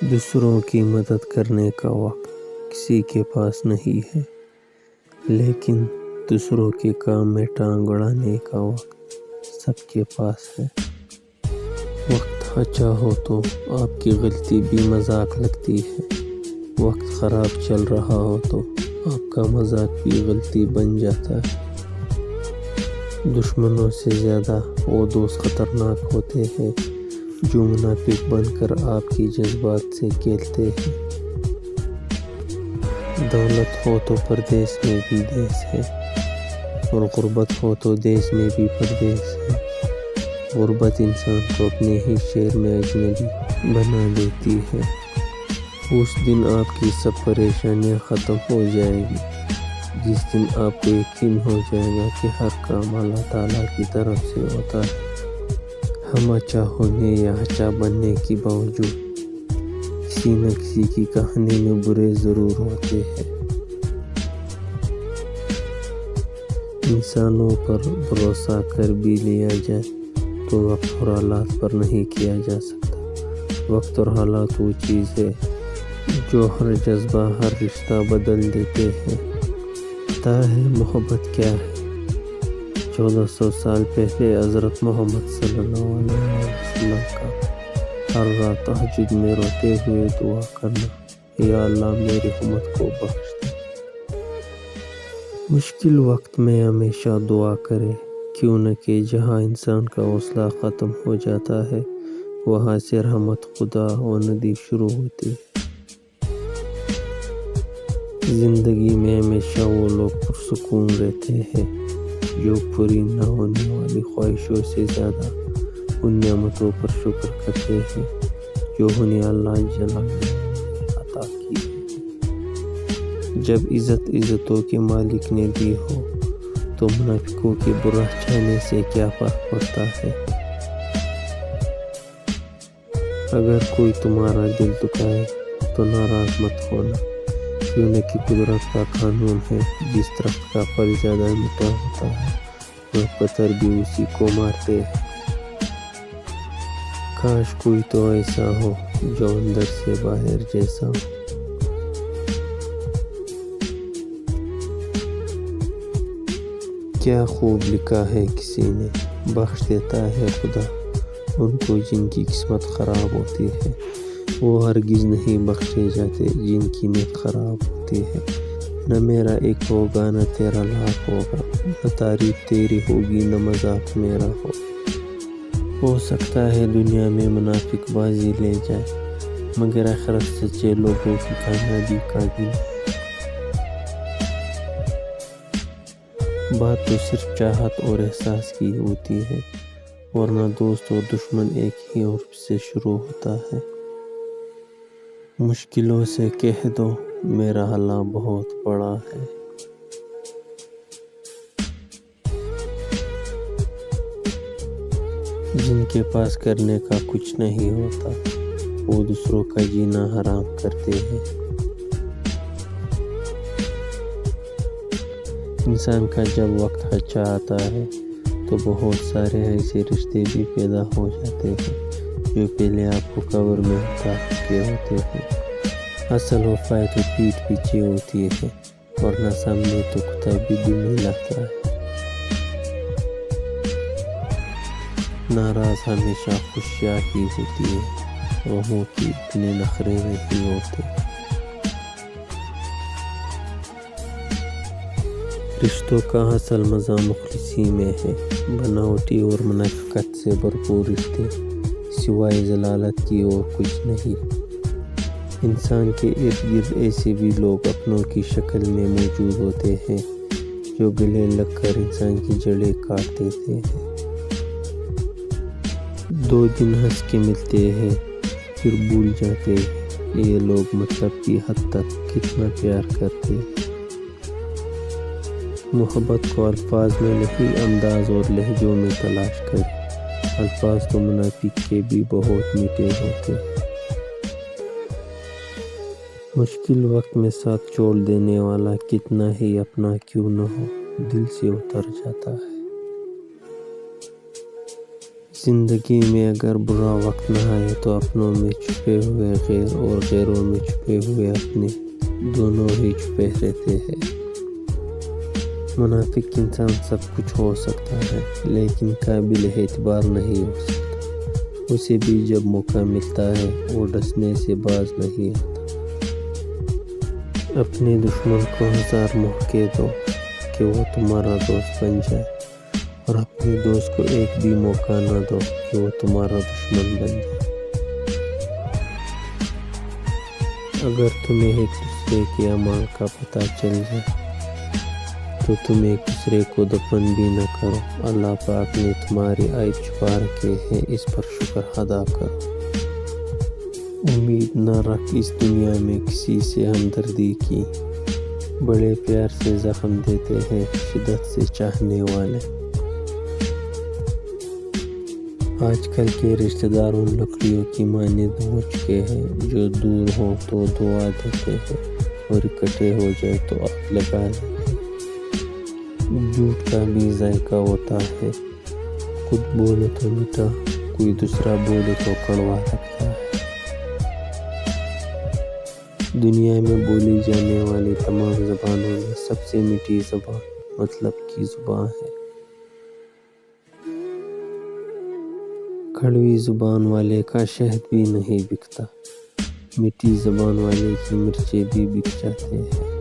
دوسروں کی مدد کرنے کا وقت کسی کے پاس نہیں ہے، لیکن دوسروں کے کام میں ٹانگ اڑانے کا وقت سب کے پاس ہے۔ وقت اچھا ہو تو آپ کی غلطی بھی مذاق لگتی ہے، وقت خراب چل رہا ہو تو آپ کا مذاق بھی غلطی بن جاتا ہے۔ دشمنوں سے زیادہ وہ دوست خطرناک ہوتے ہیں جو منافق بن کر آپ کے جذبات سے کھیلتے ہیں۔ دولت ہو تو پردیس میں بھی دیس ہے، اور غربت ہو تو دیس میں بھی پردیس ہے۔ غربت انسان کو اپنے ہی شہر میں اجنبی بنا دیتی ہے۔ اس دن آپ کی سب پریشانیاں ختم ہو جائیں گی، جس دن آپ کو یقین ہو جائے گا کہ ہر کام اللہ تعالیٰ کی طرف سے ہوتا ہے۔ ہم اچھا ہونے یا اچھا بننے کے باوجود کسی نہ کسی کی کہانی میں برے ضرور ہوتے ہیں۔ انسانوں پر بھروسہ کر بھی لیا جائے تو وقت اور حالات پر نہیں کیا جا سکتا۔ وقت اور حالات وہ چیز ہے جو ہر جذبہ، ہر رشتہ بدل دیتے ہیں۔ پتہ ہے محبت کیا ہے؟ 1400 سال پہلے حضرت محمد صلی اللہ علیہ وسلم کا ہر رات تہجد میں روتے ہوئے دعا کرنا، یا اللہ میری امت کو بخش دے۔ مشکل وقت میں ہمیشہ دعا کرے، کیوں نہ کہ جہاں انسان کا حوصلہ ختم ہو جاتا ہے وہاں سے رحمت خدا و ندی شروع ہوتی ہے۔ زندگی میں ہمیشہ وہ لوگ پرسکون رہتے ہیں جو پوری نہ ہونے والی خواہشوں سے زیادہ ان نعمتوں پر شکر کرتے ہیں جو انہیں اللہ جل نے عطا کی ہے۔ جب عزتوں کے مالک نے دی ہو تو منافقوں کے برا چاہنے سے کیا فرق پڑتا ہے؟ اگر کوئی تمہارا دل دکھائے تو ناراض مت ہونا، کیوں نہ کہ قدرت کا قانون ہے، جس درخت کا پھل زیادہ میٹھا ہوتا ہے وہ پتھر بھی اسی کو مارتے ہیں۔ کاش کوئی تو ایسا ہو جو اندر سے باہر جیسا ہو۔ کیا خوب لکھا ہے کسی نے، بخش دیتا ہے خدا ان کو جن کی قسمت خراب ہوتی ہے، وہ ہرگز نہیں بخشے جاتے جن کی نیت خراب ہوتی ہے۔ نہ میرا ایک ہوگا نہ تیرا لاکھ ہوگا، نہ تعریف تیری ہوگی نہ مذاق میرا ہو سکتا ہے دنیا میں منافق بازی لے جائے مگر آخرت سچے لوگوں کی کامیابی کا دن ہے۔ بات تو صرف چاہت اور احساس کی ہوتی ہے، ورنہ دوست اور دشمن ایک ہی عرف سے شروع ہوتا ہے۔ مشکلوں سے کہہ دو میرا اللہ بہت بڑا ہے۔ جن کے پاس کرنے کا کچھ نہیں ہوتا وہ دوسروں کا جینا حرام کرتے ہیں۔ انسان کا جب وقت اچھا آتا ہے تو بہت سارے ایسے رشتے بھی پیدا ہو جاتے ہیں جو پہلے آپ کو قبر میں اتار چکے ہوتے ہیں۔ اصل وفا تو پیٹھ پیچھے ہوتی ہے، ورنہ سامنے تو کتا بھی دل نہیں لگتا ہے۔ ناراض ہمیشہ خوشیاں ہی ہوتی ہے، غموں کی اتنے نخرے نہیں ہوتے۔ رشتوں کا اصل مزہ مخلصی میں ہے، بناوٹی اور منافقت سے بھرپور رشتے سوائے ضلالت کی اور کچھ نہیں۔ انسان کے ارد گرد ایسے بھی لوگ اپنوں کی شکل میں موجود ہوتے ہیں جو گلے لگ کر انسان کی جڑیں کاٹ دیتے ہیں۔ 2 دن ہنس کے ملتے ہیں پھر بھول جاتے ہیں، یہ لوگ مطلب کی حد تک کتنا پیار کرتے ہیں۔ محبت کو الفاظ میں نہیں انداز اور لہجوں میں تلاش کریں، الفاظ تو منافق کے بھی بہت میٹھے ہوتے ہیں۔ مشکل وقت میں ساتھ چھوڑ دینے والا کتنا ہی اپنا کیوں نہ ہو دل سے اتر جاتا ہے۔ زندگی میں اگر برا وقت نہ آئے تو اپنوں میں چھپے ہوئے غیر اور غیروں میں چھپے ہوئے اپنے دونوں ہی چھپے رہتے ہیں۔ منافق انسان سب کچھ ہو سکتا ہے لیکن قابل اعتبار نہیں ہو سکتا۔ اسے بھی جب موقع ملتا ہے وہ ڈسنے سے باز نہیں آتا۔ اپنے دشمن کو 1000 موقع دو کہ وہ تمہارا دوست بن جائے، اور اپنے دوست کو ایک بھی موقع نہ دو کہ وہ تمہارا دشمن بن جائے۔ اگر تمہیں ایک دوسرے کے اعمال کا پتہ چل جائے تو تم ایک دوسرے کو دفن بھی نہ کرو۔ اللہ پاک نے تمہارے عیب چھپا رکھے ہیں، اس پر شکر ادا کرو۔ امید نہ رکھ اس دنیا میں کسی سے ہمدردی کی، بڑے پیار سے زخم دیتے ہیں شدت سے چاہنے والے۔ آج کل کے رشتہ دار ان لکڑیوں کی مانند ہو چکے ہیں جو دور ہوں تو دعا دیتے ہیں اور اکٹھے ہو جائے تو آگ لگا لیتے ہیں۔ جھوٹ کا بھی ذائقہ ہوتا ہے، خود بولے تو میٹھا، کوئی دوسرا بولے تو کڑوا لگتا ہے۔ دنیا میں بولی جانے والی تمام زبانوں میں سب سے میٹھی زبان مطلب کی زبان ہے۔ کڑوی زبان والے کا شہد بھی نہیں بکتا، میٹھی زبان والے کی مرچیں بھی بک جاتے ہیں۔